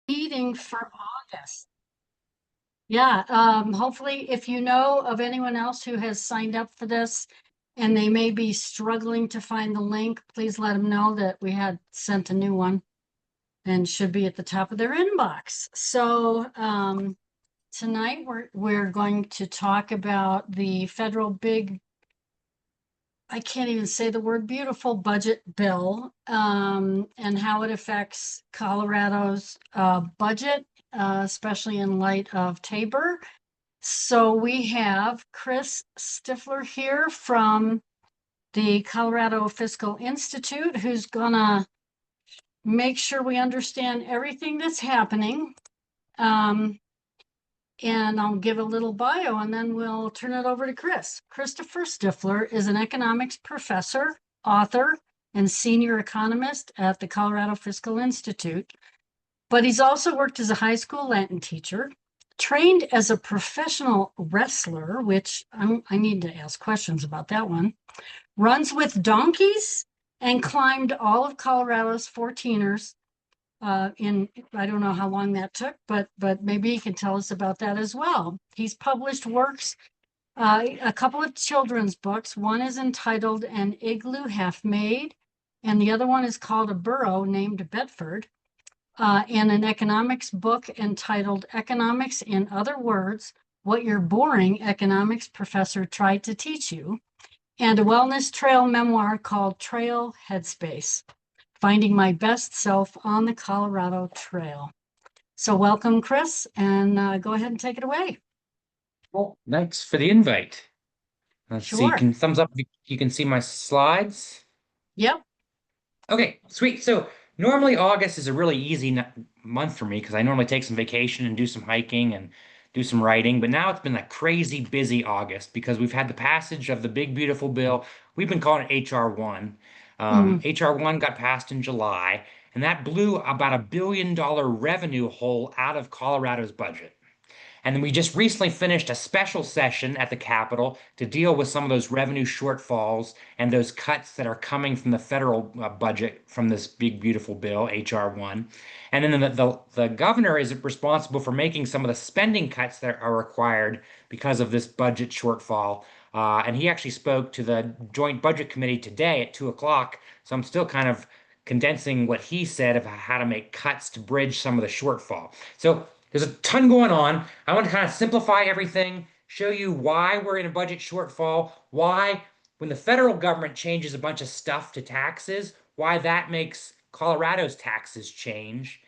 Meeting for August. Yeah, hopefully if you know of anyone else who has signed up for this and they may be struggling to find the link, please let them know that we had sent a new one and should be at the top of their inbox. So tonight we're going to talk about the federal big, I can't even say the word beautiful, budget bill, and how it affects Colorado's budget, especially in light of Tabor. So we have Chris Stifler here from the Colorado Fiscal Institute, who's gonna make sure we understand everything that's happening. And I'll give a little bio and then we'll turn it over to Chris. Christopher Stifler is an economics professor, author, and senior economist at the Colorado Fiscal Institute. But he's also worked as a high school Latin teacher, trained as a professional wrestler, which I need to ask questions about that one, runs with donkeys, and climbed all of Colorado's 14ers in, I don't know how long that took, but maybe he can tell us about that as well. He's published works, a couple of children's books. One is entitled An Igloo Half Made, and the other one is called A Burrow Named Bedford, and an economics book entitled Economics in Other Words, What Your Boring Economics Professor Tried to Teach You, and a wellness trail memoir called Trail Headspace, Finding My Best Self on the Colorado Trail. So welcome, Chris, and go ahead and take it away. Well, thanks for the invite. Let's see, Sure. can thumbs up if you can see my slides. Yep. Okay, sweet. So normally August is a really easy month for me because I normally take some vacation and do some hiking and do some writing. But now it's been a crazy busy August because we've had the passage of the big beautiful bill. We've been calling it HR 1. Mm. HR 1 got passed in July, and that blew about $1 billion revenue hole out of Colorado's budget. And then we just recently finished a special session at the Capitol to deal with some of those revenue shortfalls and those cuts that are coming from the federal budget from this big, beautiful bill, HR 1. And then the governor is responsible for making some of the spending cuts that are required because of this budget shortfall. And he actually spoke to the Joint Budget Committee today at 2 o'clock. So I'm still kind of condensing what he said about how to make cuts to bridge some of the shortfall. So there's a ton going on. I want to kind of simplify everything, show you why we're in a budget shortfall, why when the federal government changes a bunch of stuff to taxes, why that makes Colorado's taxes change,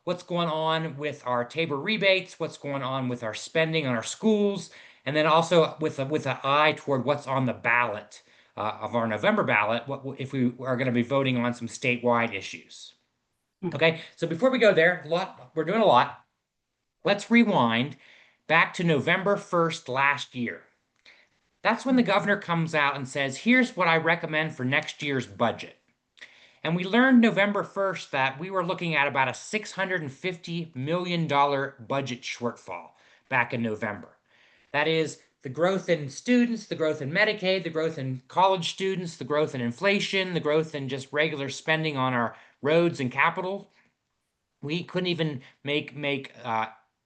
what's going on with our Tabor rebates, what's going on with our spending on our schools, and then also with an eye toward what's on the ballot of our November ballot, if we are going to be voting on some statewide issues. Okay, so before we go there, we're doing a lot. Let's rewind back to November 1st last year. That's when the governor comes out and says, here's what I recommend for next year's budget. And we learned November 1st that we were looking at about a $650 million budget shortfall back in November. That is the growth in students, the growth in Medicaid, the growth in college students, the growth in inflation, the growth in just regular spending on our roads and capital. We couldn't even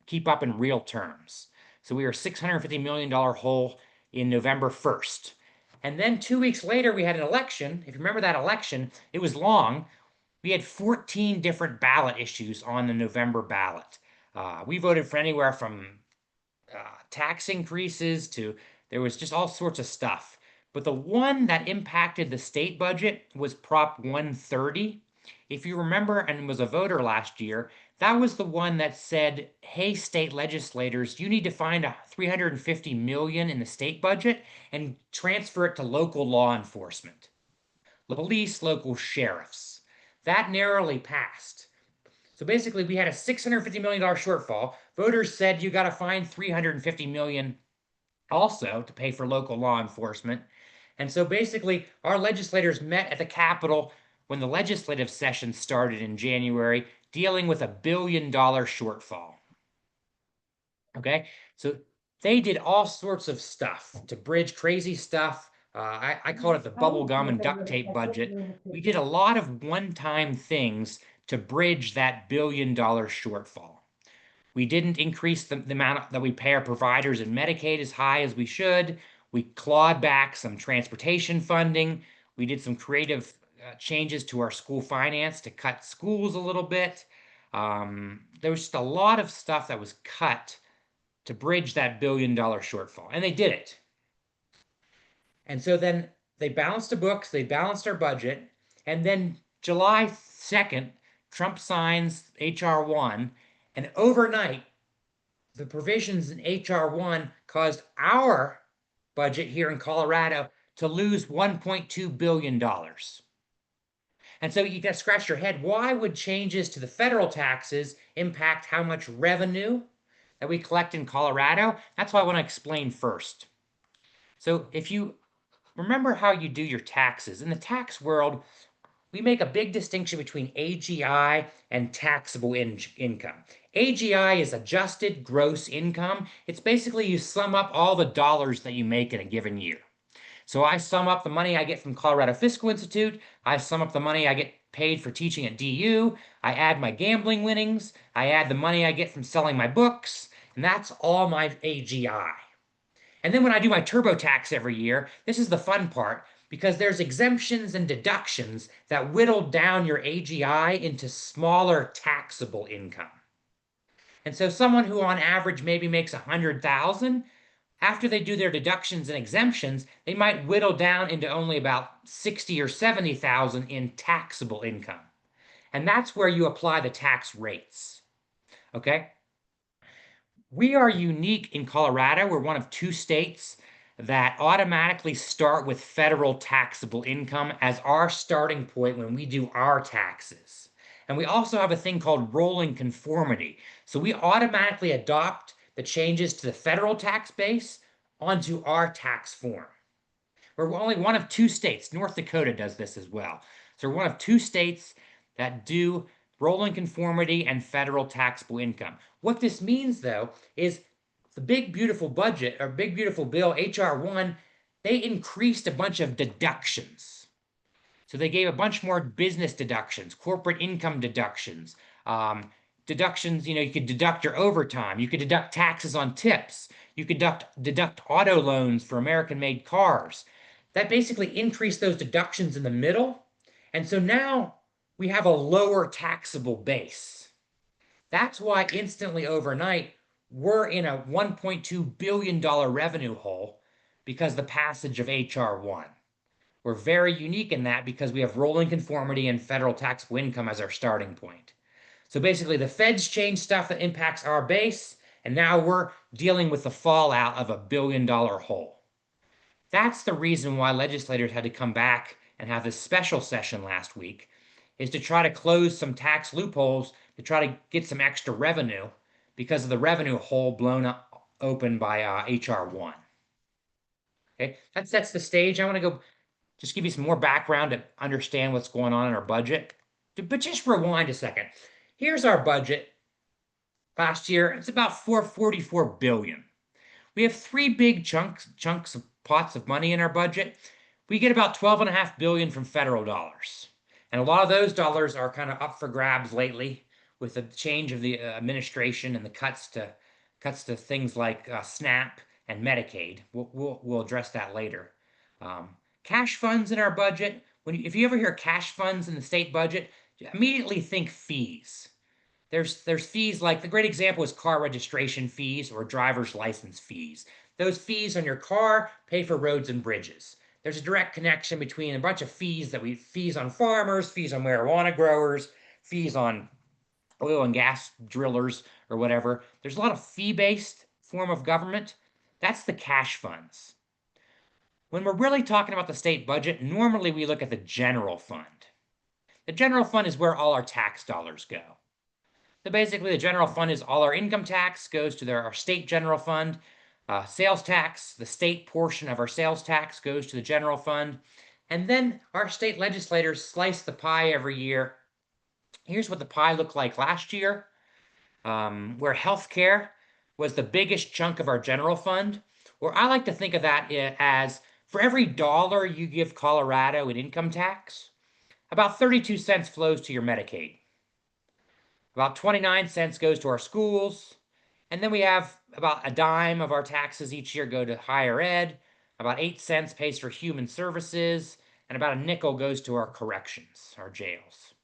keep up in real terms. So we were $650 million hole in November 1st. And then 2 weeks later, we had an election. If you remember that election, it was long. We had 14 different ballot issues on the November ballot. We voted for anywhere from tax increases to there was just all sorts of stuff. But the one that impacted the state budget was Prop 130. If you remember and was a voter last year, that was the one that said, hey, state legislators, you need to find a $350 million in the state budget and transfer it to local law enforcement, police, local sheriffs. That narrowly passed. So basically, we had a $650 million shortfall. Voters said you got to find $350 million also to pay for local law enforcement. And so basically, our legislators met at the Capitol when the legislative session started in January, dealing with $1 billion shortfall. Okay, so they did all sorts of stuff to bridge crazy stuff. I call it the bubble gum and duct tape budget. We did a lot of one-time things to bridge that $1 billion shortfall. We didn't increase the amount that we pay our providers in Medicaid as high as we should. We clawed back some transportation funding. We did some creative changes to our school finance to cut schools a little bit. There was just a lot of stuff that was cut to bridge that $1 billion shortfall, and they did it. And so then they balanced the books, they balanced our budget, and then July 2nd, Trump signs H.R. 1, and overnight, the provisions in H.R. 1 caused our budget here in Colorado to lose $1.2 billion. And so you got to scratch your head. Why would changes to the federal taxes impact how much revenue that we collect in Colorado? That's what I want to explain first. So if you remember how you do your taxes, in the tax world, we make a big distinction between AGI and taxable income. AGI is adjusted gross income. It's basically you sum up all the dollars that you make in a given year. So I sum up the money I get from Colorado Fiscal Institute. I sum up the money I get paid for teaching at DU. I add my gambling winnings. I add the money I get from selling my books. And that's all my AGI. And then when I do my TurboTax every year, this is the fun part, because there's exemptions and deductions that whittle down your AGI into smaller taxable income. And so someone who on average maybe makes 100,000, after they do their deductions and exemptions, they might whittle down into only about 60 or 70,000 in taxable income. And that's where you apply the tax rates. Okay? We are unique in Colorado. We're one of 2 states that automatically start with federal taxable income as our starting point when we do our taxes. And we also have a thing called rolling conformity. So we automatically adopt the changes to the federal tax base onto our tax form. We're only one of 2 states. North Dakota does this as well. So we're one of 2 states that do rolling conformity and federal taxable income. What this means, though, is the big beautiful budget or big beautiful bill, H.R. 1, they increased a bunch of deductions. So they gave a bunch more business deductions, corporate income deductions, deductions, you could deduct your overtime. You could deduct taxes on tips. You could deduct auto loans for American-made cars. That basically increased those deductions in the middle. And so now we have a lower taxable base. That's why instantly overnight, we're in a $1.2 billion revenue hole because of the passage of H.R. 1. We're very unique in that because we have rolling conformity and federal taxable income as our starting point. So basically, the feds change stuff that impacts our base, and now we're dealing with the fallout of a $1 billion hole. That's the reason why legislators had to come back and have this special session last week, is to try to close some tax loopholes to try to get some extra revenue because of the revenue hole blown up, open by H.R. 1. Okay, that sets the stage. I want to go just give you some more background to understand what's going on in our budget. But just rewind a second. Here's our budget last year. It's about $444 billion. We have 3 big chunks of pots of money in our budget. We get about $12.5 billion from federal dollars. And a lot of those dollars are kind of up for grabs lately with the change of the administration and the cuts to things like SNAP and Medicaid. We'll address that later. Cash funds in our budget. If you ever hear cash funds in the state budget, immediately think fees. There's fees like the great example is car registration fees or driver's license fees. Those fees on your car pay for roads and bridges. There's a direct connection between a bunch of fees fees on farmers, fees on marijuana growers, fees on oil and gas drillers or whatever. There's a lot of fee-based form of government. That's the cash funds. When we're really talking about the state budget, normally we look at the general fund. The general fund is where all our tax dollars go. So basically, the general fund is all our income tax goes to our state general fund. Sales tax, the state portion of our sales tax goes to the general fund. And then our state legislators slice the pie every year. Here's what the pie looked like last year, where healthcare was the biggest chunk of our general fund. Or I like to think of that as for every dollar you give Colorado in income tax, about 32 cents flows to your Medicaid. About 29 cents goes to our schools. And then we have about a dime of our taxes each year go to higher ed. About 8 cents pays for human services. And about a nickel goes to our corrections, our jails.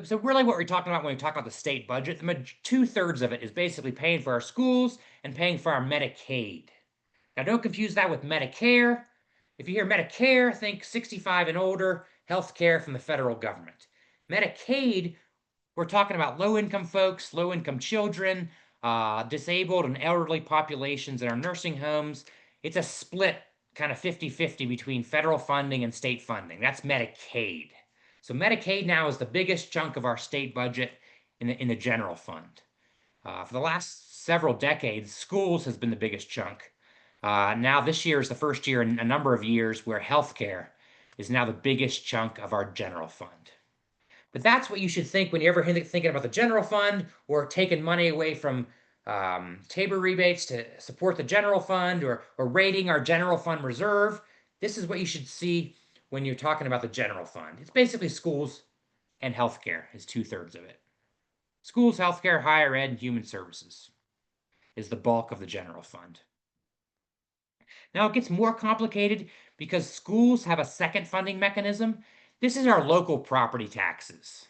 So really what we're talking about when we talk about the state budget, 2/3 of it is basically paying for our schools and paying for our Medicaid. Now, don't confuse that with Medicare. If you hear Medicare, think 65 and older, health care from the federal government. Medicaid, we're talking about low-income folks, low-income children, disabled and elderly populations in our nursing homes. It's a split kind of 50-50 between federal funding and state funding. That's Medicaid. So Medicaid now is the biggest chunk of our state budget in the general fund. For the last several decades, schools has been the biggest chunk. Now this year is the first year in a number of years where healthcare is now the biggest chunk of our general fund. But that's what you should think when you're ever thinking about the general fund or taking money away from Tabor rebates to support the general fund or raiding our general fund reserve. This is what you should see when you're talking about the general fund. It's basically schools and healthcare is 2/3 of it. Schools, healthcare, higher ed, and human services is the bulk of the general fund. Now it gets more complicated because schools have a second funding mechanism. This is our local property taxes.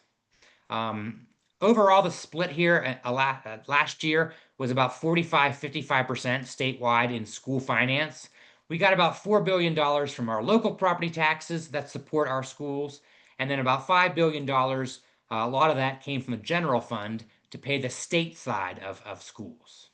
Overall, the split here last year was about 45-55% statewide in school finance. We got about $4 billion from our local property taxes that support our schools, and then about $5 billion, a lot of that came from the general fund to pay the state side of schools.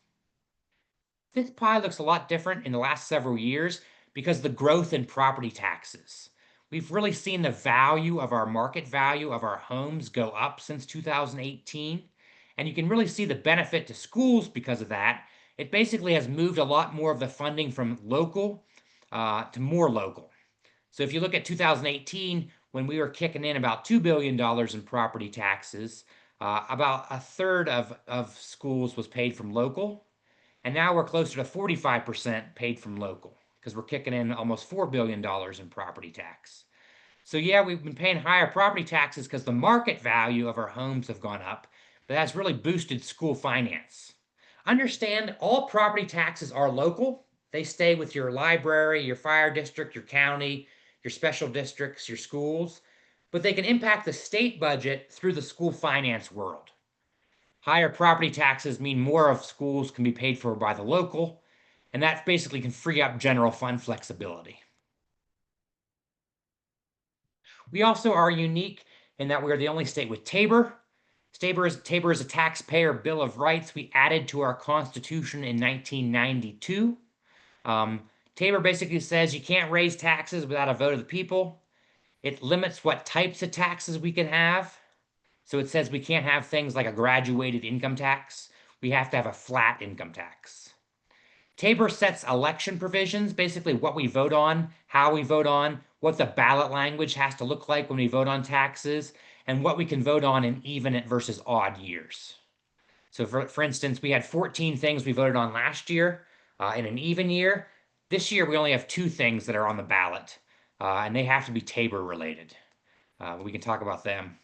This pie looks a lot different in the last several years because of the growth in property taxes. We've really seen the value of our market value of our homes go up since 2018. And you can really see the benefit to schools because of that. It basically has moved a lot more of the funding from local to more local. So if you look at 2018, when we were kicking in about $2 billion in property taxes, about a third of schools was paid from local. And now we're closer to 45% paid from local because we're kicking in almost $4 billion in property tax. So yeah, we've been paying higher property taxes because the market value of our homes have gone up, but that's really boosted school finance. Understand all property taxes are local. They stay with your library, your fire district, your county, your special districts, your schools, but they can impact the state budget through the school finance world. Higher property taxes mean more of schools can be paid for by the local, and that basically can free up general fund flexibility. We also are unique in that we are the only state with Tabor. Tabor is a taxpayer bill of rights we added to our Constitution in 1992. Tabor basically says you can't raise taxes without a vote of the people. It limits what types of taxes we can have. So it says we can't have things like a graduated income tax. We have to have a flat income tax. Tabor sets election provisions, basically what we vote on, how we vote on, what the ballot language has to look like when we vote on taxes, and what we can vote on in even versus odd years. So for instance, we had 14 things we voted on last year in an even year. This year, we only have 2 things that are on the ballot, and they have to be Tabor related. We can talk about them.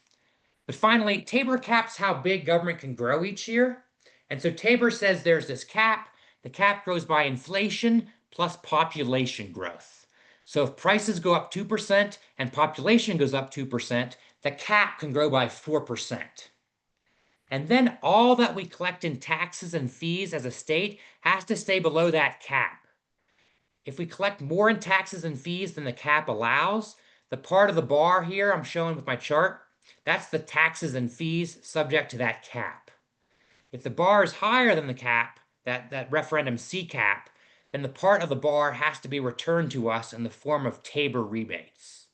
But finally, Tabor caps how big government can grow each year. And so Tabor says there's this cap. The cap grows by inflation plus population growth. So if prices go up 2% and population goes up 2%, the cap can grow by 4%. And then all that we collect in taxes and fees as a state has to stay below that cap. If we collect more in taxes and fees than the cap allows, the part of the bar here I'm showing with my chart, that's the taxes and fees subject to that cap. If the bar is higher than the cap, that referendum C cap, then the part of the bar has to be returned to us in the form of Tabor rebates.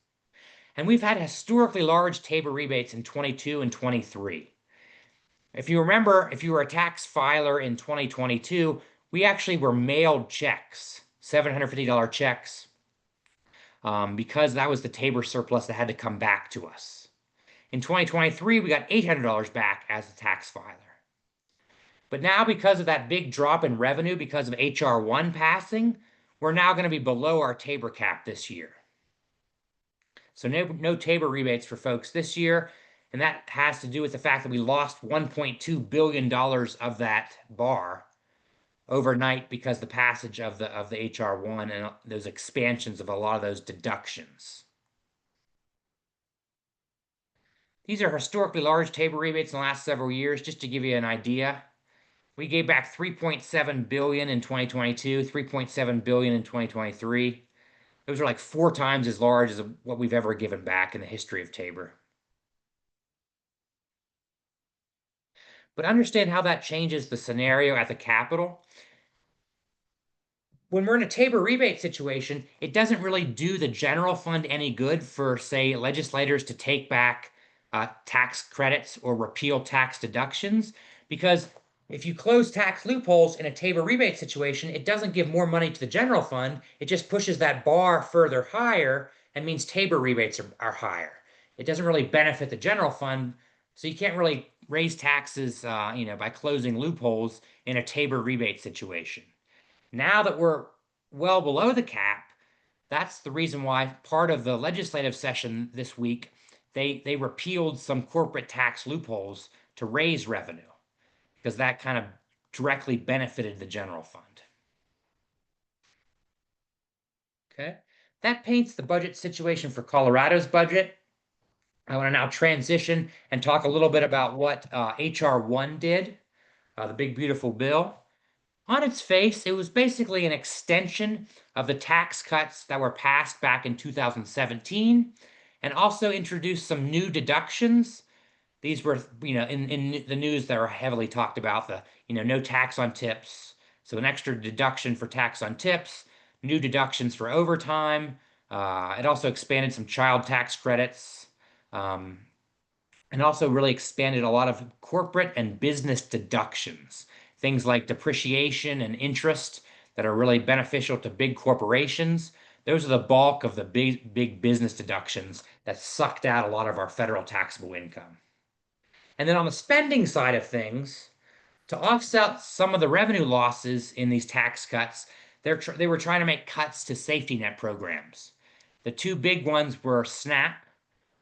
And we've had historically large Tabor rebates in 22 and 23. If you remember, if you were a tax filer in 2022, we actually were mailed checks, $750 checks, because that was the Tabor surplus that had to come back to us. In 2023, we got $800 back as a tax filer. But now, because of that big drop in revenue because of H.R. 1 passing, we're now going to be below our Tabor cap this year. So no Tabor rebates for folks this year. And that has to do with the fact that we lost $1.2 billion of that bar overnight because the passage of the HR1 and those expansions of a lot of those deductions. These are historically large table rebates in the last several years, just to give you an idea. We gave back 3.7 billion in 2022, 3.7 billion in 2023. Those are like 4 times as large as what we've ever given back in the history of Tabor. But understand how that changes the scenario at the Capitol. When we're in a Tabor rebate situation, it doesn't really do the general fund any good for, say, legislators to take back tax credits or repeal tax deductions, because if you close tax loopholes in a Tabor rebate situation, it doesn't give more money to the general fund. It just pushes that bar further higher and means Tabor rebates are higher. It doesn't really benefit the general fund, so you can't really raise taxes, by closing loopholes in a Tabor rebate situation. Now that we're well below the cap, that's the reason why part of the legislative session this week, they repealed some corporate tax loopholes to raise revenue, because that kind of directly benefited the general fund. Okay, that paints the budget situation for Colorado's budget. I want to now transition and talk a little bit about what HR1 did, the big beautiful bill. On its face, it was basically an extension of the tax cuts that were passed back in 2017, and also introduced some new deductions. These were, in the news that are heavily talked about, no tax on tips. So an extra deduction for tax on tips, new deductions for overtime. It also expanded some child tax credits. And also really expanded a lot of corporate and business deductions, things like depreciation and interest that are really beneficial to big corporations. Those are the bulk of the big business deductions that sucked out a lot of our federal taxable income. And then on the spending side of things, to offset some of the revenue losses in these tax cuts, they were trying to make cuts to safety net programs. The two big ones were SNAP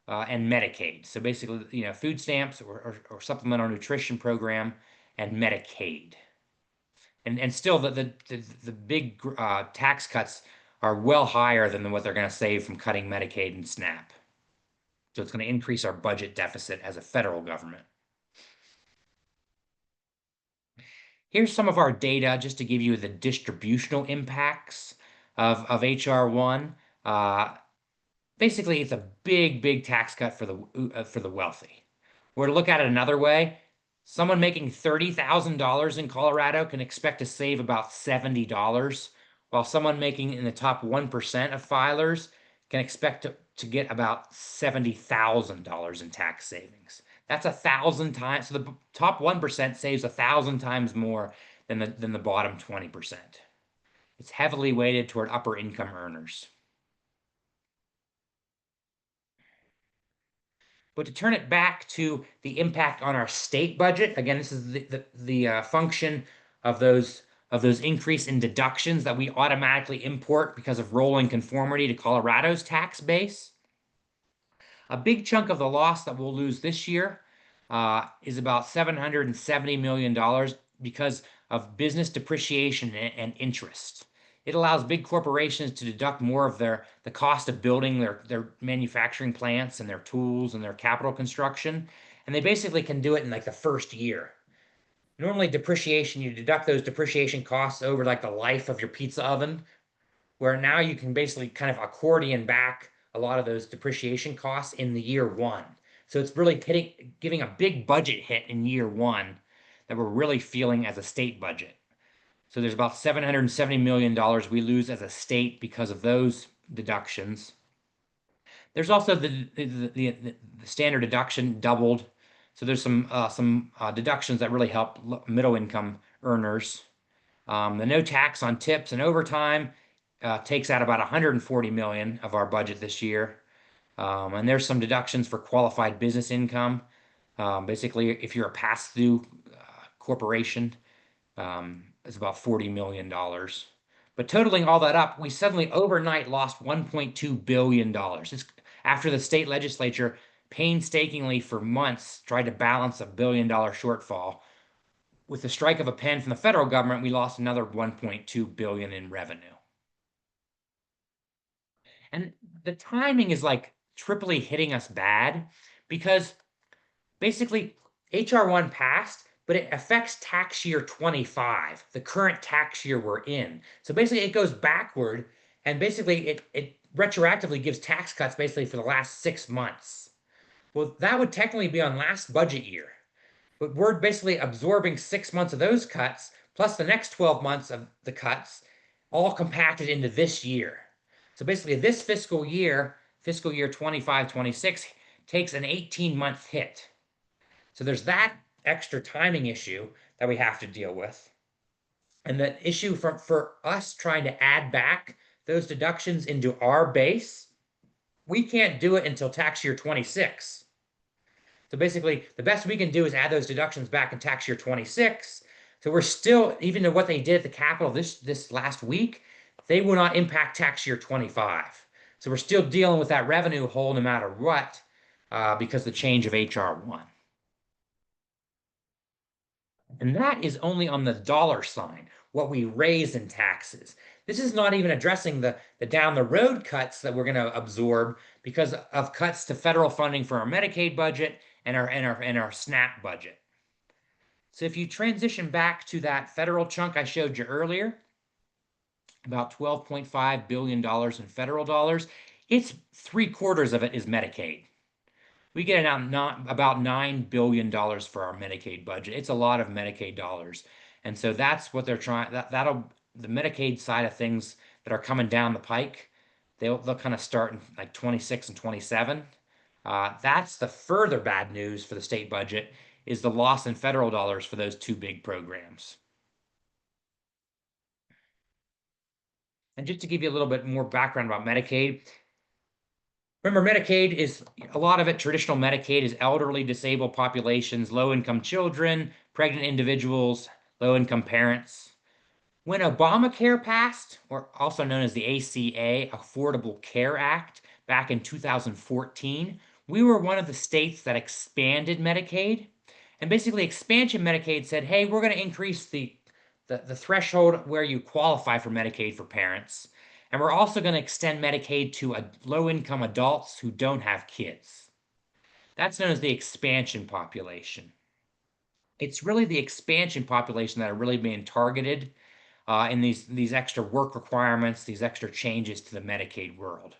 and Medicaid. So basically, food stamps or supplemental nutrition program and Medicaid. And still, the big tax cuts are well higher than what they're going to save from cutting Medicaid and SNAP. So it's going to increase our budget deficit as a federal government. Here's some of our data just to give you the distributional impacts of HR1. Basically, it's a big tax cut for the wealthy. Or to look at it another way, someone making $30,000 in Colorado can expect to save about $70, while someone making in the top 1% of filers can expect to get about $70,000 in tax savings. That's 1,000 times. So the top 1% saves 1,000 times more than the bottom 20%. It's heavily weighted toward upper income earners. But to turn it back to the impact on our state budget, again, this is the function of those increase in deductions that we automatically import because of rolling conformity to Colorado's tax base. A big chunk of the loss that we'll lose this year is about $770 million because of business depreciation and interest. It allows big corporations to deduct more of the cost of building their manufacturing plants and their tools and their capital construction. And they basically can do it in like the first year. Normally depreciation, you deduct those depreciation costs over like the life of your pizza oven, where now you can basically kind of accordion back a lot of those depreciation costs in the year one. So it's really giving a big budget hit in year one that we're really feeling as a state budget. So there's about $770 million we lose as a state because of those deductions. There's also the standard deduction doubled. So there's some deductions that really help middle income earners. The no tax on tips and overtime takes out about 140 million of our budget this year. And there's some deductions for qualified business income. Basically, if you're a pass-through corporation, it's about $40 million. But totaling all that up, we suddenly overnight lost $1.2 billion. It's after the state legislature painstakingly for months tried to balance a $1 billion shortfall. With the strike of a pen from the federal government, we lost another 1.2 billion in revenue. And the timing is like triply hitting us bad because basically HR1 passed, but it affects tax year 25, the current tax year we're in. So basically it goes backward and basically it retroactively gives tax cuts basically for the last 6 months. Well, that would technically be on last budget year, but we're basically absorbing 6 months of those cuts plus the next 12 months of the cuts all compacted into this year. So basically this fiscal year 25, 26 takes an 18-month hit. So there's that extra timing issue that we have to deal with. And the issue for us trying to add back those deductions into our base, we can't do it until tax year 26. So basically, the best we can do is add those deductions back in tax year 26. So we're still, even though what they did at the Capitol this last week, they will not impact tax year 25. So we're still dealing with that revenue hole no matter what, because of the change of HR1. And that is only on the dollar sign, what we raise in taxes. This is not even addressing the down the road cuts that we're going to absorb because of cuts to federal funding for our Medicaid budget and our SNAP budget. So if you transition back to that federal chunk I showed you earlier, about $12.5 billion in federal dollars, it's 3/4 of it is Medicaid. We get out not about $9 billion for our Medicaid budget. It's a lot of Medicaid dollars. And so that's what they're trying, that'll, the Medicaid side of things that are coming down the pike, they'll kind of start in like 26 and 27. That's the further bad news for the state budget is the loss in federal dollars for those two big programs. And just to give you a little bit more background about Medicaid, remember, Medicaid is a lot of it, traditional Medicaid is elderly, disabled populations, low-income children, pregnant individuals, low-income parents. When Obamacare passed, or also known as the ACA, Affordable Care Act, back in 2014, we were one of the states that expanded Medicaid. And basically, expansion Medicaid said, hey, we're going to increase the threshold where you qualify for Medicaid for parents. And we're also going to extend Medicaid to low-income adults who don't have kids. That's known as the expansion population. It's really the expansion population that are really being targeted in these extra work requirements, these extra changes to the Medicaid world.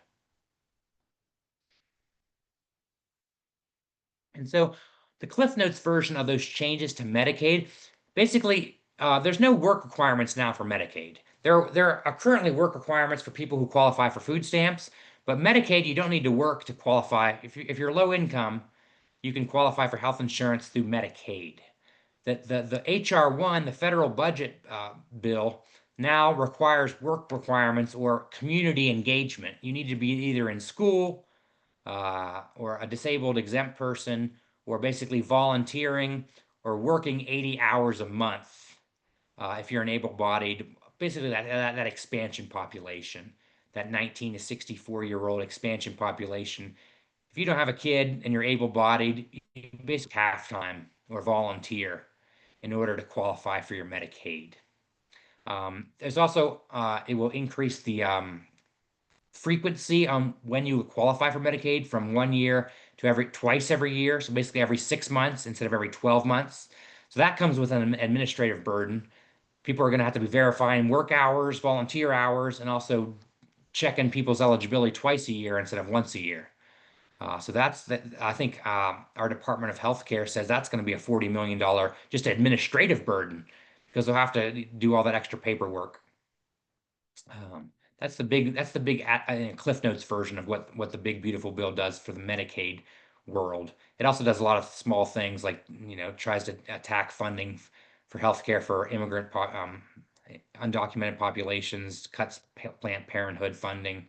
And so the Cliff Notes version of those changes to Medicaid, basically, there's no work requirements now for Medicaid. There are currently work requirements for people who qualify for food stamps, but Medicaid, you don't need to work to qualify. If you're low income, you can qualify for health insurance through Medicaid. The HR1, the federal budget bill, now requires work requirements or community engagement. You need to be either in school or a disabled exempt person, or basically volunteering or working 80 hours a month if you're an able-bodied, basically that expansion population, that 19 to 64-year-old expansion population. If you don't have a kid and you're able-bodied, you basically half-time or volunteer in order to qualify for your Medicaid. There's also, it will increase the frequency on when you qualify for Medicaid from 1 year to twice every year. So basically every 6 months instead of every 12 months. So that comes with an administrative burden. People are going to have to be verifying work hours, volunteer hours, and also checking people's eligibility twice a year instead of once a year. So that's that. I think our Department of HealthCare says that's going to be a $40 million just administrative burden because they'll have to do all that extra paperwork. That's the big Cliff Notes version of what the big beautiful bill does for the Medicaid world. It also does a lot of small things like tries to attack funding for healthcare for undocumented populations, cuts Planned Parenthood funding.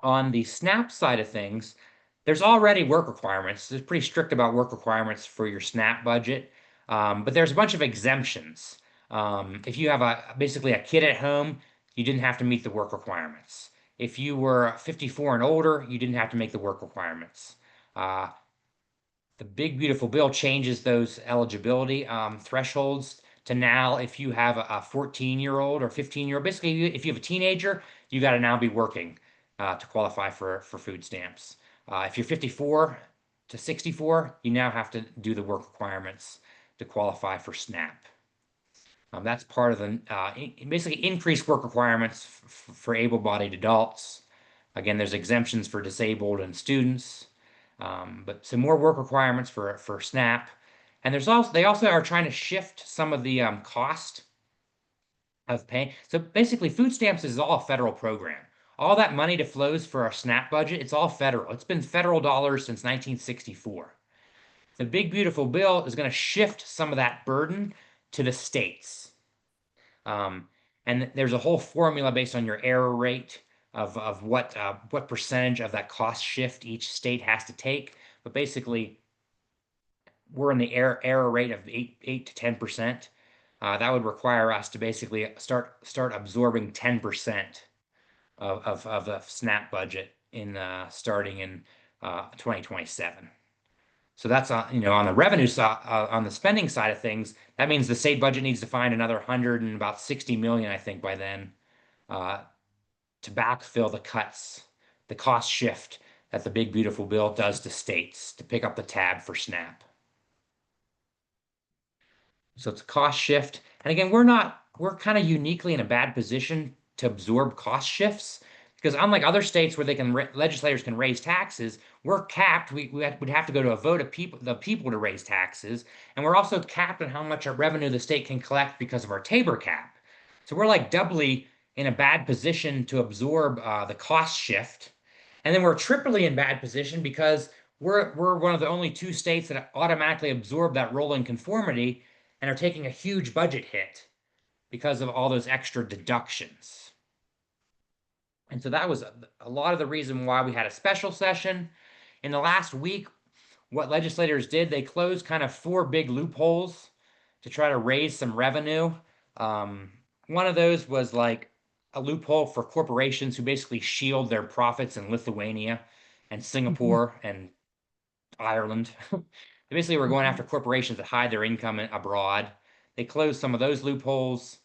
On the SNAP side of things, there's already work requirements. It's pretty strict about work requirements for your SNAP budget, but there's a bunch of exemptions. If you have basically a kid at home, you didn't have to meet the work requirements. If you were 54 and older, you didn't have to make the work requirements. Uh, the big beautiful bill changes those eligibility thresholds to now if you have a 14-year-old or 15-year-old, basically if you have a teenager, you got to now be working to qualify for food stamps. If you're 54 to 64, you now have to do the work requirements to qualify for SNAP. That's part of the basically increased work requirements for able-bodied adults. Again, there's exemptions for disabled and students, but some more work requirements for SNAP. And they also are trying to shift some of the cost of paying. So basically, food stamps is all a federal program. All that money that flows for our SNAP budget, it's all federal. It's been federal dollars since 1964. The big beautiful bill is going to shift some of that burden to the states. And there's a whole formula based on your error rate of what percentage of that cost shift each state has to take. But basically, we're in the error rate of 8 to 10%. That would require us to basically start absorbing 10% of the SNAP budget in starting in 2027. So that's on the revenue side, on the spending side of things. That means the state budget needs to find another 100 and about 60 million, I think, by then, uh, to backfill the cuts, the cost shift that the big beautiful bill does to states to pick up the tab for SNAP. So it's a cost shift. And again, we're kind of uniquely in a bad position to absorb cost shifts because unlike other states where legislators can raise taxes, we're capped. We'd have to go to a vote of the people to raise taxes. And we're also capped on how much our revenue the state can collect because of our Tabor cap. So we're like doubly in a bad position to absorb the cost shift. And then we're triply in bad position because we're one of the only two states that automatically absorb that rolling conformity and are taking a huge budget hit because of all those extra deductions. And so that was a lot of the reason why we had a special session. In the last week, what legislators did, they closed kind of four big loopholes to try to raise some revenue. One of those was like a loophole for corporations who basically shield their profits in Lithuania and Mhm. Singapore and Ireland. They basically were going Mhm. after corporations that hide their income abroad. They closed some of those loopholes.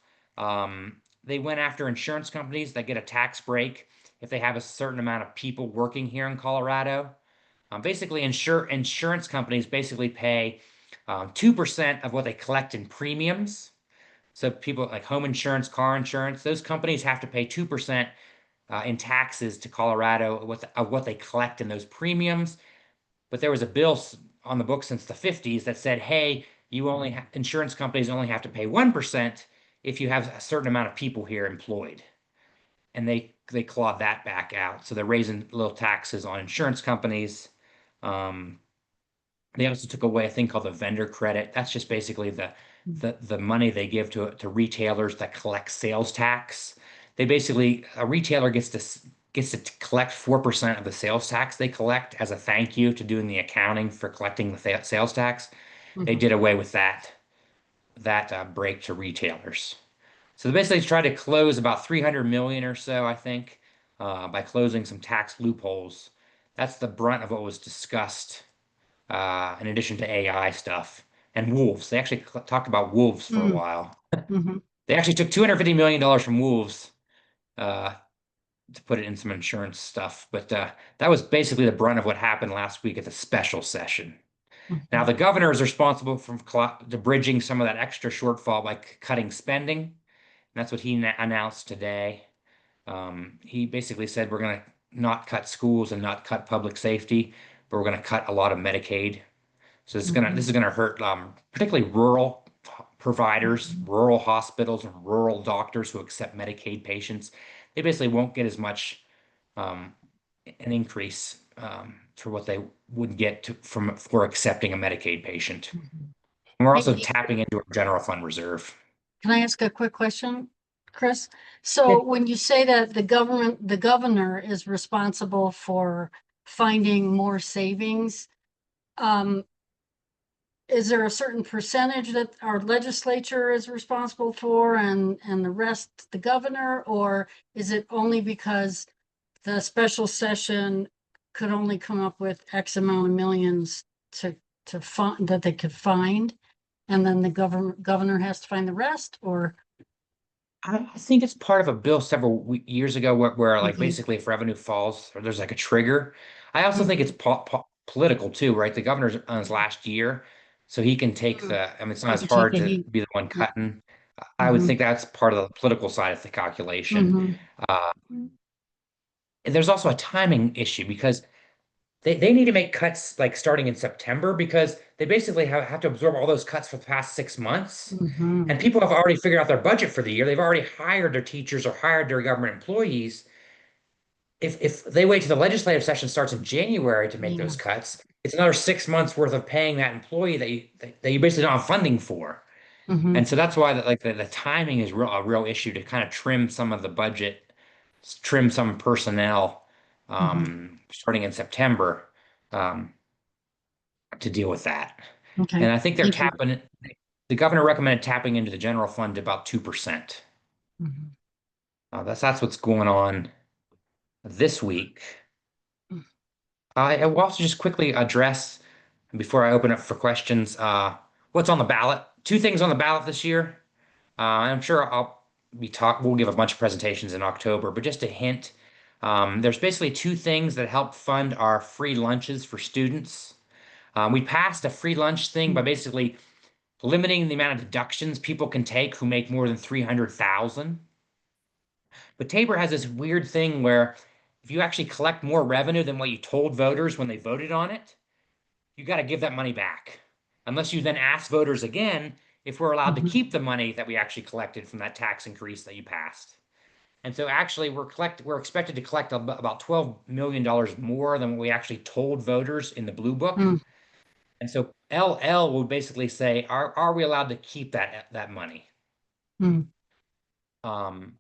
They went after insurance companies that get a tax break if they have a certain amount of people working here in Colorado. Basically, insurance companies basically pay 2% of what they collect in premiums. So people like home insurance, car insurance, those companies have to pay 2% in taxes to Colorado of what they collect in those premiums. But there was a bill on the book since the 50s that said, hey, insurance companies only have to pay 1% if you have a certain amount of people here employed. And they clawed that back out. So they're raising little taxes on insurance companies. Um, they also took away a thing called the vendor credit. That's just basically the money they give to retailers that collect sales tax. They basically a retailer gets to collect 4% of the sales tax they collect as a thank you to doing the accounting for collecting the sales tax. They Mhm. did away with that break to retailers. So they basically tried to close about 300 million or so, I think, by closing some tax loopholes. That's the brunt of what was discussed in addition to AI stuff and wolves. They actually talked about wolves for a Mhm. while. Mhm. They actually took $250 million from wolves uh, to put it in some insurance stuff. But that was basically the brunt of what happened last week at the special session. Now, Mhm. the governor is responsible for bridging some of that extra shortfall by cutting spending. And that's what he announced today. He basically said we're going to not cut schools and not cut public safety, but we're going to cut a lot of Medicaid. So this Mhm. is gonna hurt particularly rural providers, Mhm. rural hospitals, and rural doctors who accept Medicaid patients. They basically won't get as much um, an increase for what they would get for accepting a Medicaid patient. Mhm. And we're also Hey, tapping into our general fund reserve. can I ask a quick question, Chris? Yeah. So when you say that the governor is responsible for finding more savings, um, is there a certain percentage that our legislature is responsible for and the rest the governor, or is it only because the special session could only come up with X amount of millions to fund that they could find, and then the governor has to find the rest, or I think it's part of a bill several years ago where like okay. basically if revenue falls or there's like a trigger. I also think it's Mhm. political too, right? The governor's on his last year, so he can take Mm. the, I mean, it's not They as could take hard the to heat. be the one Yeah. cutting. I would Mm-hmm. think that's part of the political side of the calculation. Mm-hmm. Uh, and there's also a timing issue because they need to make cuts like starting in September because they basically have to absorb all those cuts for the past 6 months. Mm-hmm. And people have already figured out their budget for the year. They've already hired their teachers or hired their government employees. If they wait till the legislative session starts in January to make Yeah. those cuts, it's another 6 months worth of paying that employee that you basically don't have funding for. Mm-hmm. And so that's why the timing is a real issue to kind of trim some of the budget, trim some personnel Mm-hmm. starting in September. Um, to deal with that. Okay. And I think they're Thank you. tapping, the governor recommended tapping into the general fund to about 2%. Mm-hmm. That's what's going on this week. I will also just quickly address, before I open up for questions, what's on the ballot. Two things on the ballot this year. I'm sure we'll give a bunch of presentations in October, but just a hint, there's basically two things that help fund our free lunches for students. We passed a free lunch thing by basically limiting the amount of deductions people can take who make more than 300,000. But Tabor has this weird thing where if you actually collect more revenue than what you told voters when they voted on it, you got to give that money back. Unless you then ask voters again if we're allowed to Mm-hmm. keep the money that we actually collected from that tax increase that you passed. And so actually we're expected to collect about $12 million more than what we actually told voters in the blue book. Mm-hmm. And so LL will basically say, are we allowed to keep that money? Um,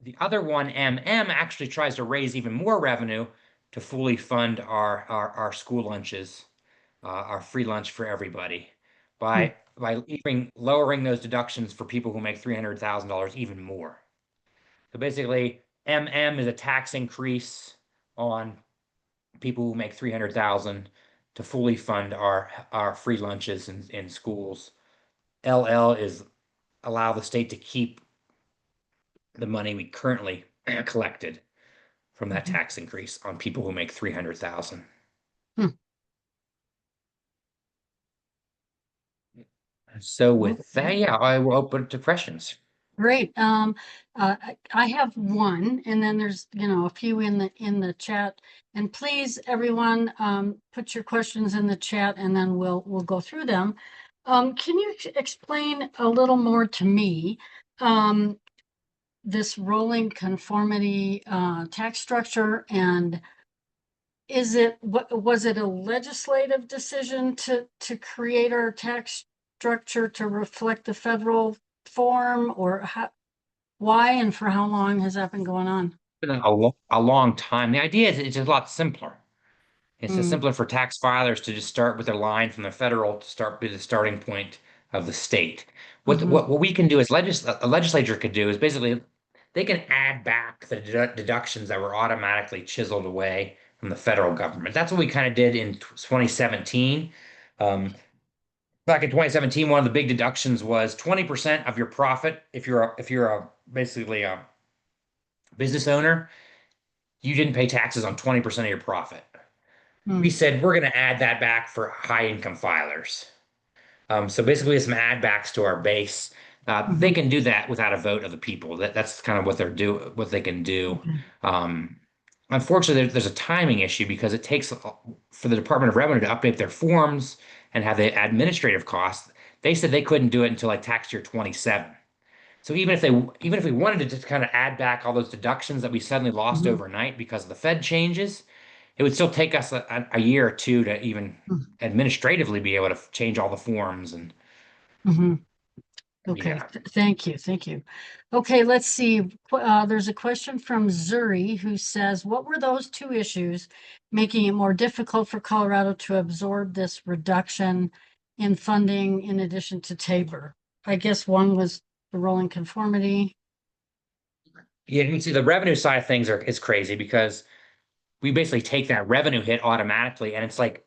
the other one, MM, actually tries to raise even more revenue to fully fund our school lunches, our free lunch for everybody, by even lowering those deductions for people who make $300,000 even more. So basically, MM is a tax increase on people who make 300,000 to fully fund our free lunches in schools. LL is allow the state to keep the money we currently collected from that Mm-hmm. tax increase on people who make 300,000. So with that, Okay. yeah, I will open it to questions. Great. I have one, and then there's, a few in the chat. And please, everyone, put your questions in the chat, and then we'll go through them. Can you explain a little more to me, um, this rolling conformity tax structure, and was it a legislative decision to create our tax structure to reflect the federal form, or why and for how long has that been going on? Been a long time. The idea is it's a lot simpler. It's just Mm, simpler for tax filers to just start with their line from the federal to start with the starting point of the state. What hmm what we can do as a legislature could do is basically they can add back the deductions that were automatically chiseled away from the federal government. That's what we kind of did in 2017. Um, Back in 2017, one of the big deductions was 20% of your profit. If you're basically a business owner, you didn't pay taxes on 20% of your profit. We mm, said we're going to add that back for high income filers. So basically, some add backs to our base. They hmm can do that without a vote of the people. That's kind of what they can do. okay. Um, Unfortunately, there's a timing issue because it takes for the Department of Revenue to update their forms and have the administrative costs. They said they couldn't do it until like tax year 27. So even if we wanted to just kind of add back all those deductions that we suddenly lost hmm overnight because of the Fed changes, it would still take us a year or two to even administratively be able to change all the forms and hmm Okay, yeah. thank you, thank you. Okay, let's see. There's a question from Zuri who says, what were those two issues making it more difficult for Colorado to absorb this reduction in funding in addition to Tabor? I guess one was the rolling conformity. Yeah, you can see the revenue side of things is crazy because we basically take that revenue hit automatically, and it's like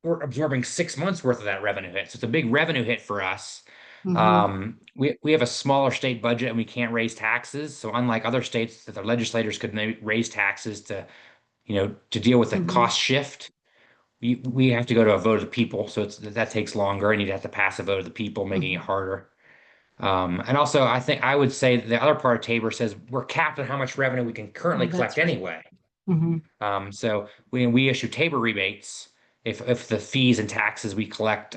we're absorbing 6 months worth of that revenue hit. So it's a big revenue hit for us. Mm-hmm. We have a smaller state budget and we can't raise taxes. So unlike other states that their legislators could raise taxes to, to deal with the Mm-hmm. cost shift, we have to go to a vote of the people. So that takes longer, and you'd have to pass a vote of the people, making it Mm-hmm. harder. And also, I think I would say the other part of Tabor says we're capped on how much revenue we can currently Oh, collect that's right. anyway. Mm-hmm. So we issue Tabor rebates if the fees and taxes we collect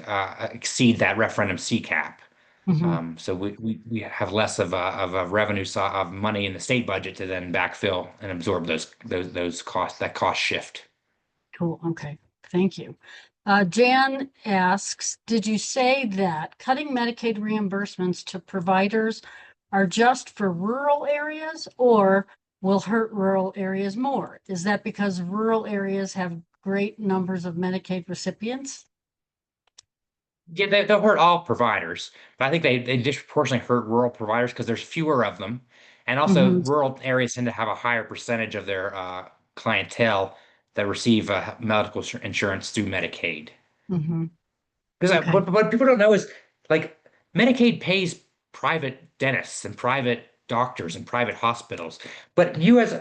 exceed that referendum C cap. Mm-hmm. So we have less of a revenue of money in the state budget to then backfill and absorb those costs, that cost shift. Cool. Okay. Thank you. Jan asks, did you say that cutting Medicaid reimbursements to providers are just for rural areas or will hurt rural areas more? Is that because rural areas have great numbers of Medicaid recipients? Yeah, they'll hurt all providers, but I think they disproportionately hurt rural providers because there's fewer of them. And also, Mm-hmm. rural areas tend to have a higher percentage of their clientele that receive medical insurance through Medicaid. Mm-hmm. Because Okay. what people don't know is like Medicaid pays private dentists and private doctors and private hospitals. But me as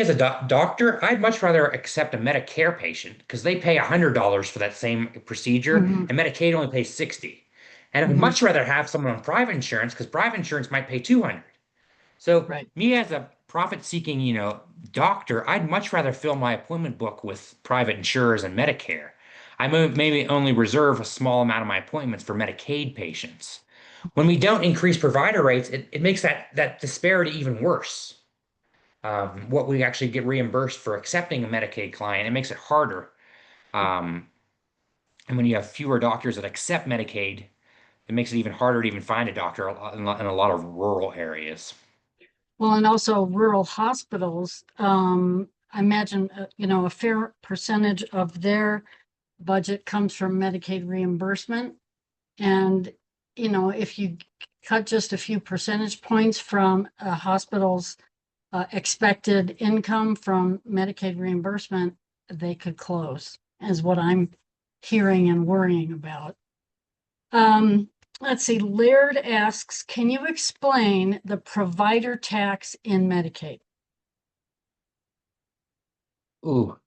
a doctor, I'd much rather accept a Medicare patient because they pay $100 for that same procedure, Mm-hmm. and Medicaid only pays 60. And I'd Mm-hmm. much rather have someone on private insurance because private insurance might pay 200. So Right. me as a profit-seeking, doctor, I'd much rather fill my appointment book with private insurers and Medicare. I maybe only reserve a small amount of my appointments for Medicaid patients. When we don't increase provider rates, it makes that disparity even worse. What we actually get reimbursed for accepting a Medicaid client, it makes it harder. Um, and when you have fewer doctors that accept Medicaid, it makes it even harder to even find a doctor in a lot of rural areas. Well, and also rural hospitals, I imagine, a fair percentage of their budget comes from Medicaid reimbursement. And, if you cut just a few percentage points from a hospital's expected income from Medicaid reimbursement, they could close, is what I'm hearing and worrying about. Let's see, Laird asks, can you explain the provider tax in Medicaid? Ooh,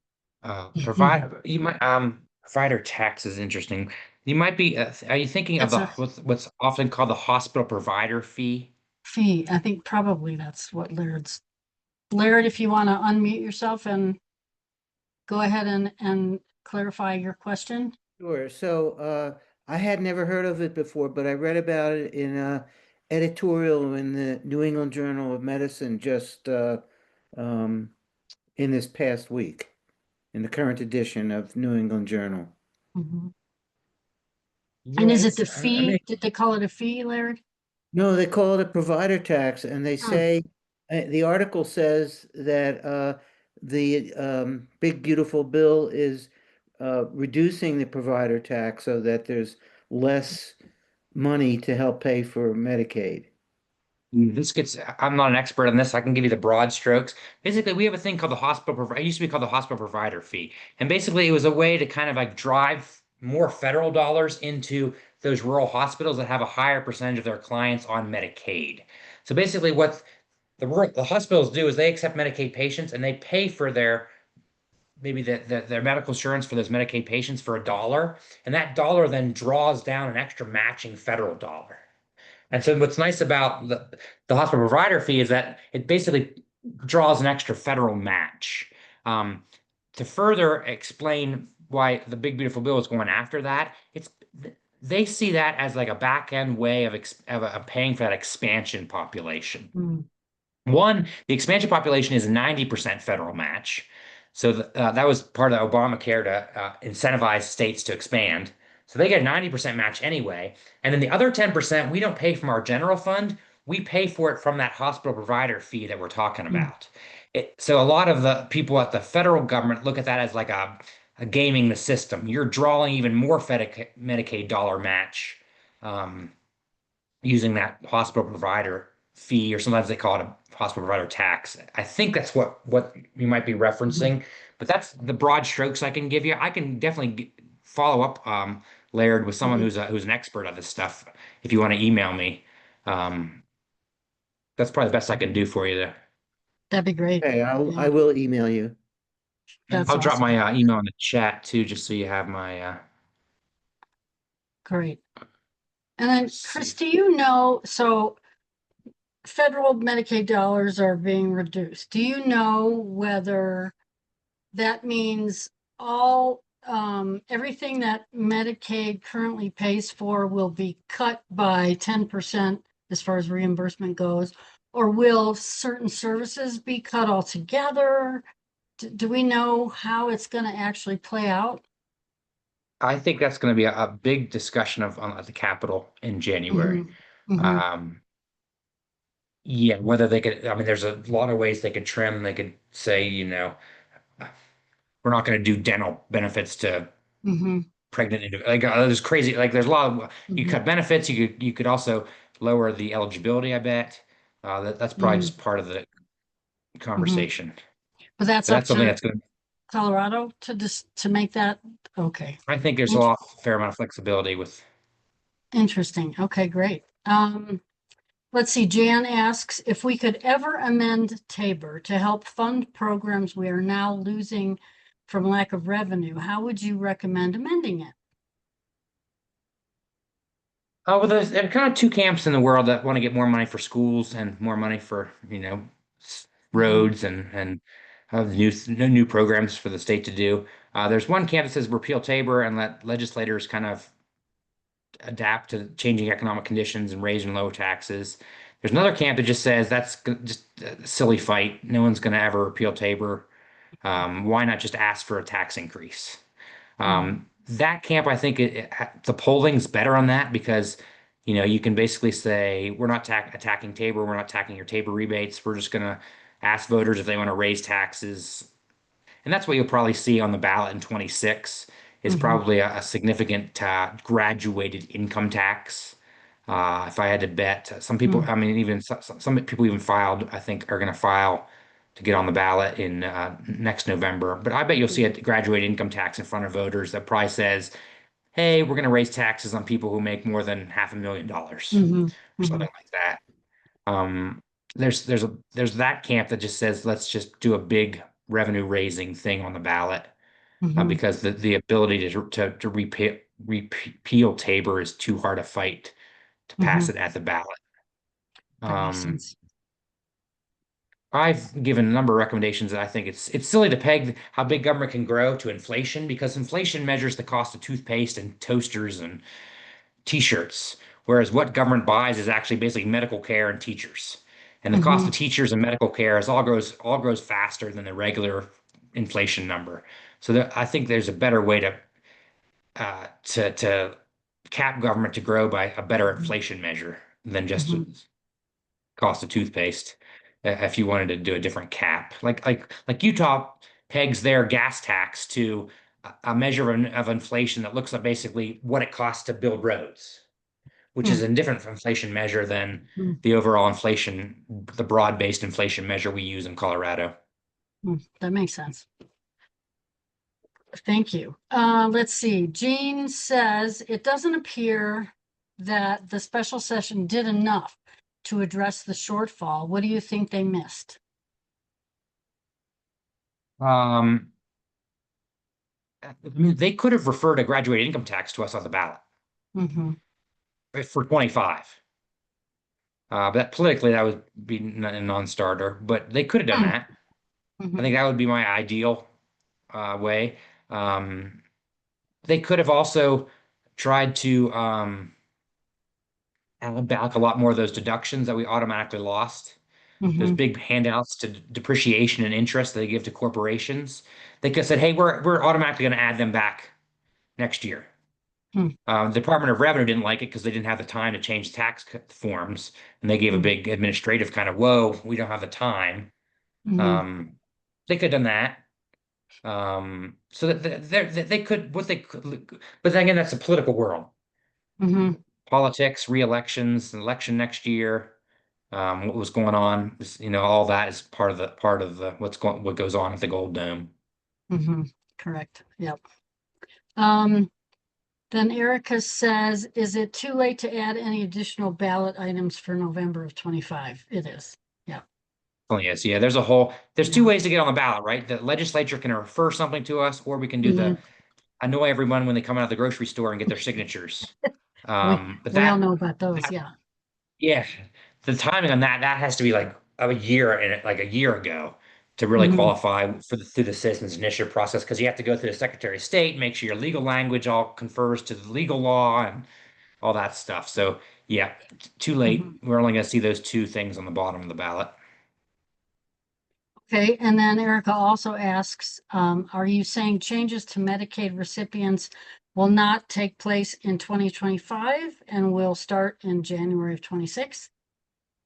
provider tax is interesting. You might be, are you thinking of That's a what's often called the hospital provider fee? fee. I think probably that's what Laird's. Laird, if you want to unmute yourself and go ahead and clarify your question. Sure. So I had never heard of it before, but I read about it in a editorial in the New England Journal of Medicine just um, in this past week, in the current edition of New England Journal. Mhm. And Yeah, is it it's, the I fee? mean, Did they call it a fee, Laird? No, they call it a provider tax, and they Hmm. say the article says that the big beautiful bill is reducing the provider tax so that there's less money to help pay for Medicaid. I'm not an expert on this. I can give you the broad strokes. Basically, we have a thing called the it used to be called the hospital provider fee. And basically, it was a way to kind of like drive more federal dollars into those rural hospitals that have a higher percentage of their clients on Medicaid. So basically, what the hospitals do is they accept Medicaid patients and they pay for maybe their medical insurance for those Medicaid patients for $1, and that dollar then draws down an extra matching federal dollar. And so what's nice about the hospital provider fee is that it basically draws an extra federal match. Um, to further explain why the Big Beautiful Bill is going after that, they see that as like a back end way of paying for that expansion population. Hmm. One, the expansion population is a 90% federal match. So that was part of Obamacare to incentivize states to expand. So they get a 90% match anyway. And then the other 10%, we don't pay from our general fund. We pay for it from that hospital provider fee that we're talking Hmm. about. So a lot of the people at the federal government look at that as like a gaming the system. You're drawing even more Medicaid dollar match um, using that hospital provider fee, or sometimes they call it a hospital provider tax. I think that's what you might be referencing, but that's the broad strokes I can give you. I can definitely follow up, Laird, with someone Mhm. who's an expert on this stuff. If you want to email me, um, that's probably the best I can do for you. There, That'd be great. Okay, Yeah, I will email you. that's I'll drop awesome. my email in the chat too, just so you have my. Great. And then, Let's Chris, see. do you know, so federal Medicaid dollars are being reduced. Do you know whether that means everything that Medicaid currently pays for will be cut by 10% as far as reimbursement goes? Or will certain services be cut altogether? Do we know how it's going to actually play out? I think that's going to be a big discussion at the Capitol in January. Hmm. Hmm. Um, yeah, whether they could. I mean, there's a lot of ways they could trim. They could say, we're not going to do dental benefits to Hmm. pregnant like there's crazy like there's a lot of you Hmm. cut benefits. You could also lower the eligibility. I bet that's probably Hmm. just part of the Hmm. conversation. But that's But up that's something to that's going to. Colorado to make that. Okay. I think there's a Int- lot fair amount of flexibility with. Interesting. Okay, great. Let's see. Jan asks if we could ever amend Tabor to help fund programs we are now losing from lack of revenue. How would you recommend amending it? Oh, well, there are kind of two camps in the world that want to get more money for schools and more money for, Mhm. roads and new programs for the state to do. There's one camp that says repeal Tabor and let legislators kind of adapt to changing economic conditions and raise and lower taxes. There's another camp that just says that's just a silly fight. No one's going to ever repeal Tabor. Why not just ask for a tax increase? Mhm. That camp, I think the polling's better on that because, you can basically say we're not attacking Tabor, we're not attacking your Tabor rebates. We're just gonna ask voters if they want to raise taxes, and that's what you'll probably see on the ballot in 26 is Mhm. probably a significant graduated income tax. If I had to bet, some people, Mhm. I mean, even some people even filed, I think, are going to file to get on the ballot in next November. But I bet you'll see a graduated income tax in front of voters that probably says, "Hey, we're going to raise taxes on people who make more than $500,000 Mhm. or something Mhm. like that." Um, there's that camp that just says, "Let's just do a big revenue raising thing on the ballot," Mhm. because the ability to repeal Tabor is too hard a fight to pass Mhm. it at the ballot. That makes Um, sense. I've given a number of recommendations that I think it's silly to peg how big government can grow to inflation because inflation measures the cost of toothpaste and toasters and t-shirts, whereas what government buys is actually basically medical care and teachers. And the cost of Mhm. teachers and medical care is all grows faster than the regular inflation number. So I think there's a better way to cap government to grow by a better inflation measure than just Mhm. cost of toothpaste. If you wanted to do a different cap, like Utah pegs their gas tax to a measure of inflation that looks at basically what it costs to build roads, which is Mhm. a different inflation measure than Mhm. the overall inflation, the broad-based inflation measure we use in Colorado. Mhm. That makes sense. Thank you. Let's see. Jean says it doesn't appear that the special session did enough to address the shortfall. What do you think they missed? Um, I mean, they could have referred a graduated income tax to us on the ballot Hmm. for 25. But politically, that would be a non-starter, but they could have done that. I Hmm. think that would be my ideal way. Um, they could have also tried to add back a lot more of those deductions that we automatically lost. Those Hmm. big handouts to depreciation and interest that they give to corporations. They could have said, "Hey, we're automatically going to add them back next year." The Department of Revenue didn't like it because they didn't have the time to change tax forms, and they gave a big administrative kind of, "Whoa, we don't have the time." Hmm. Um, they could have done that. So that they could what they could, but then again, that's a political world. Hmm. Politics, re-elections, an election next year. what was going on. All that is part of the what goes on at the Gold Dome. Mm-hmm. Correct. Yep. Um, then Erica says, is it too late to add any additional ballot items for November of 25? It is. Yeah. Oh yes, yeah. There's two Yeah. ways to get on the ballot, right? The legislature can refer something to us, or we can do the Mhm. annoy everyone when they come out of the grocery store and get their signatures. We But we all know about those. that Yeah. yeah, the timing on that has to be like a year in it, like a year ago to really Hmm. qualify through the citizens initiative process because you have to go through the Secretary of State, make sure your legal language all confers to the legal law and all that stuff. So yeah, too late. Hmm. We're only going to see those two things on the bottom of the ballot. Okay. And then Erica also asks, are you saying changes to Medicaid recipients will not take place in 2025 and will start in January of 26?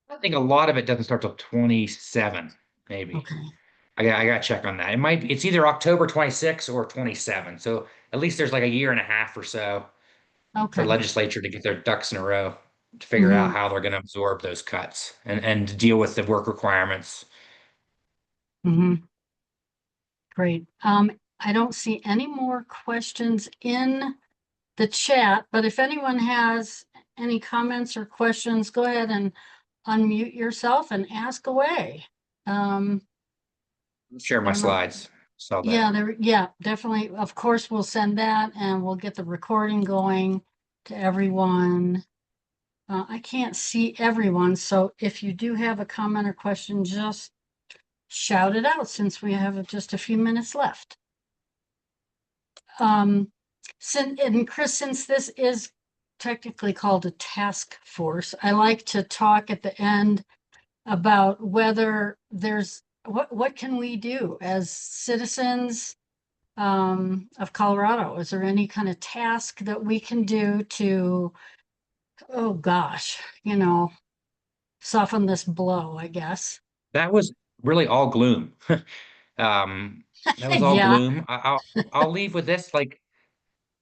I think a lot of it doesn't start till 27, maybe. Okay. I got to check on that. It's either October 26 or 27. So at least there's like a year and a half or so for Okay. legislature to get their ducks in a row to figure out Hmm. how they're going to absorb those cuts and to deal with the work requirements. Hmm. Great. I don't see any more questions in the chat, but if anyone has any comments or questions, go ahead and unmute yourself and ask away. Um, Share I my don't know. slides. Saw Yeah, that. yeah, definitely. Of course, we'll send that and we'll get the recording going to everyone. I can't see everyone, so if you do have a comment or question, just shout it out since we have just a few minutes left. And Chris, since this is technically called a task force, I like to talk at the end about whether there's what can we do as citizens of Colorado? Is there any kind of task that we can do to, oh gosh, soften this blow, I guess? That was really all gloom. Um, that was all Yeah. gloom. I'll leave with this. Like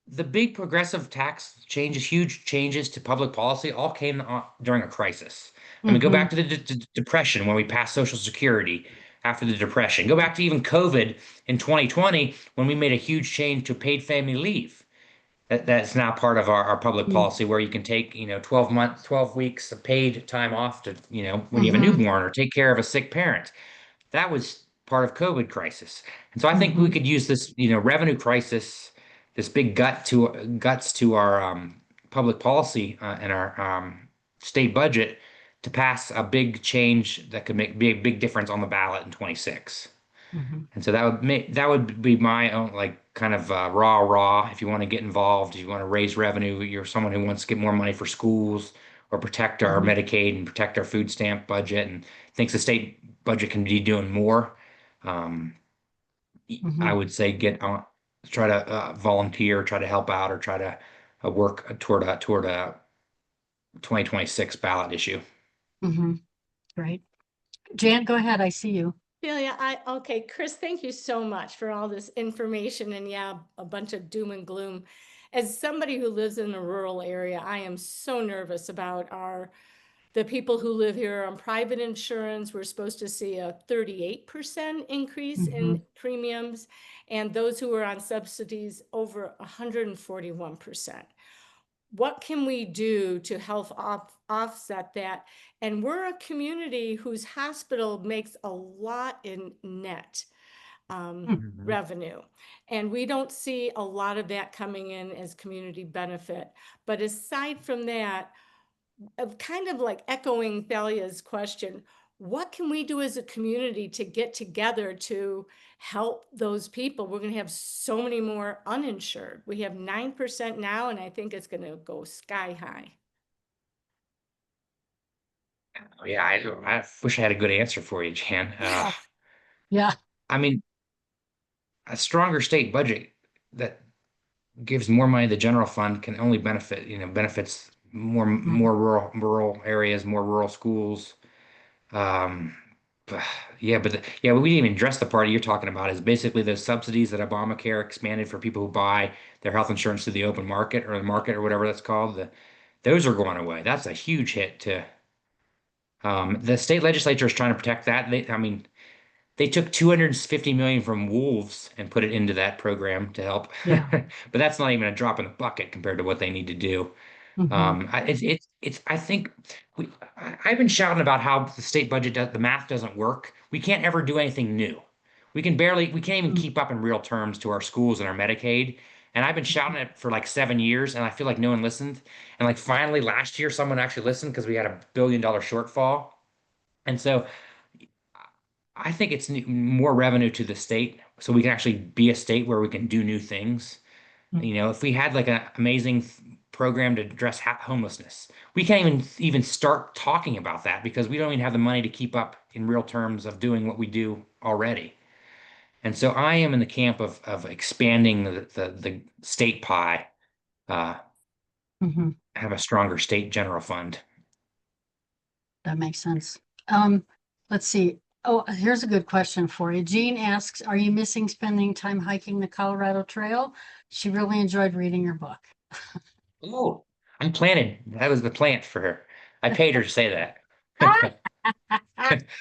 the big progressive tax changes, huge changes to public policy, all came during a crisis. I mean, go Mm-hmm. back to the Depression when we passed Social Security after the Depression. Go back to even COVID in 2020 when we made a huge change to paid family leave. That's now part of our public policy where you can take, 12 weeks of paid time off to, when you have a Mm-hmm. newborn or take care of a sick parent. That was part of COVID crisis. And so I think we Mm-hmm. could use this, revenue crisis, this big guts to our public policy and our state budget to pass a big change that could be a big difference on the ballot in 26. Mm-hmm. And so that would be my own like kind of raw. If you want to get involved, if you want to raise revenue, you're someone who wants to get more money for schools or protect our Mm-hmm. Medicaid and protect our food stamp budget, and thinks the state budget can be doing more. Um, I Mm-hmm. would say try to volunteer, try to help out, or try to work toward a 2026 ballot issue. Mm-hmm. Great. Jan, go ahead. I see you. Okay, Chris, thank you so much for all this information and yeah, a bunch of doom and gloom. As somebody who lives in a rural area, I am so nervous about the people who live here on private insurance. We're supposed to see a 38% increase Mm-hmm. in premiums, and those who are on subsidies over 141%. What can we do to help offset that? And we're a community whose hospital makes a lot in net Mhm. revenue. And we don't see a lot of that coming in as community benefit. But aside from that, of kind of like echoing Thalia's question, what can we do as a community to get together to help those people? We're going to have so many more uninsured. We have 9% now, and I think it's going to go sky high. Yeah, I wish I had a good answer for you, Jan. Yeah. Yeah. I mean, a stronger state budget that gives more money to the general fund can only benefits more Mhm. rural areas, more rural schools. Um, but, yeah, but we didn't even address the part you're talking about is basically those subsidies that Obamacare expanded for people who buy their health insurance through the open market or the market or whatever that's called. Those are going away. That's a huge hit to The state legislature is trying to protect that. I mean, they took 250 million from wolves and put it into that program to help. Yeah. But that's not even a drop in the bucket compared to what they need to do. Mhm. I think I've been shouting about how the state budget the math doesn't work. We can't ever do anything new. We can't even Mm. keep up in real terms to our schools and our Medicaid. And I've been shouting it for like 7 years, and I feel like no one listened. And like finally last year, someone actually listened because we had $1 billion shortfall. And so I think it's more revenue to the state, so we can actually be a state where we can do new things. Mm. You know, if we had like an amazing program to address homelessness, we can't even start talking about that because we don't even have the money to keep up in real terms of doing what we do already. And so I am in the camp of expanding the state pie, uh, Mhm. have a stronger state general fund. That makes sense. Um, let's see. Oh, here's a good question for you. Jean asks, are you missing spending time hiking the Colorado Trail? She really enjoyed reading your book. Oh, I'm planted. That was the plant for her. I paid her to say that.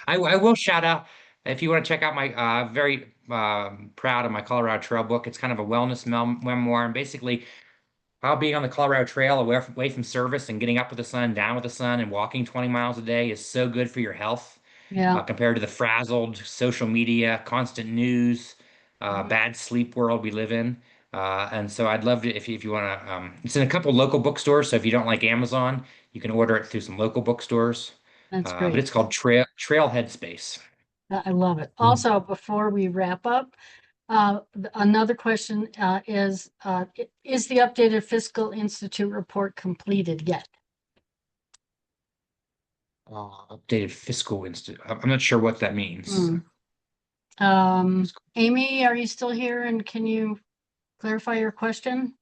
I will shout out if you want to check out my very proud of my Colorado Trail book. It's kind of a wellness memoir, and basically how being on the Colorado Trail away from service and getting up with the sun, down with the sun, and walking 20 miles a day is so good for your health Yeah. compared to the frazzled social media, constant news, Mhm. bad sleep world we live in. And so I'd love to if you want to. It's in a couple local bookstores. So if you don't like Amazon, you can order it through some local bookstores. That's But great. it's called Trailhead Space. I love it. Mm. Also, before we wrap up, another question is the updated Fiscal Institute report completed yet? Updated fiscal institute. I'm not sure what that means. Hmm. Amy, are you still here and can you clarify your question?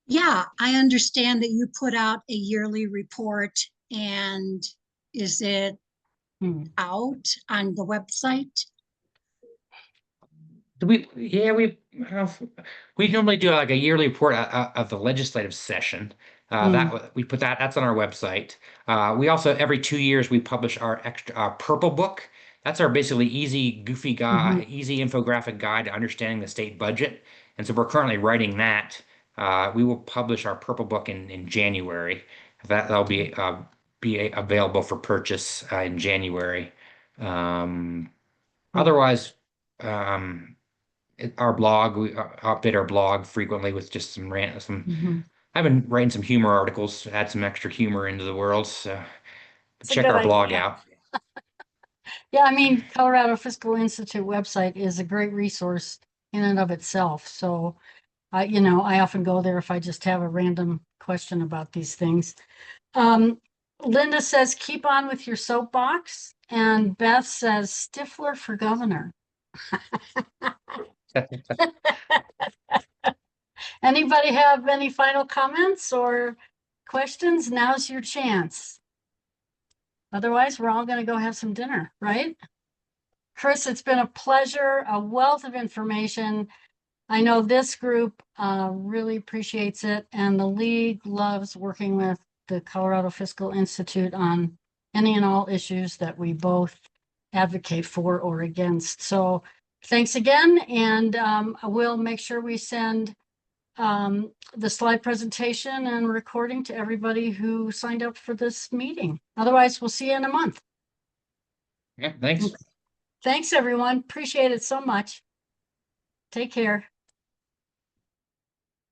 Yeah, I understand that you put out a yearly report, and is it Hmm. out on the website? Yeah, we normally do like a yearly report of the legislative session. We put that's on our website. We also every 2 years we publish our purple book. That's our basically Mhm. easy infographic guide to understanding the state budget. And so we're currently writing that. We will publish our purple book in January. That'll be available for purchase in January. Um, Cool. Otherwise. Our blog, we update our blog frequently with just Mhm. I've been writing some humor articles to add some extra humor into the world. So It's a check good our blog idea. out. Yeah, I mean, Colorado Fiscal Institute website is a great resource in and of itself. So I often go there if I just have a random question about these things. Linda says, keep on with your soapbox. And Beth says, Stifler for governor. Anybody have any final comments or questions? Now's your chance. Otherwise, we're all going to go have some dinner, right? Chris, it's been a pleasure, a wealth of information. I know this group really appreciates it, and the league loves working with the Colorado Fiscal Institute on any and all issues that we both advocate for or against. So thanks again, and we'll make sure we send the slide presentation and recording to everybody who signed up for this meeting. Otherwise, we'll see you in a month. Yeah, thanks. Thanks, everyone. Appreciate it so much. Take care.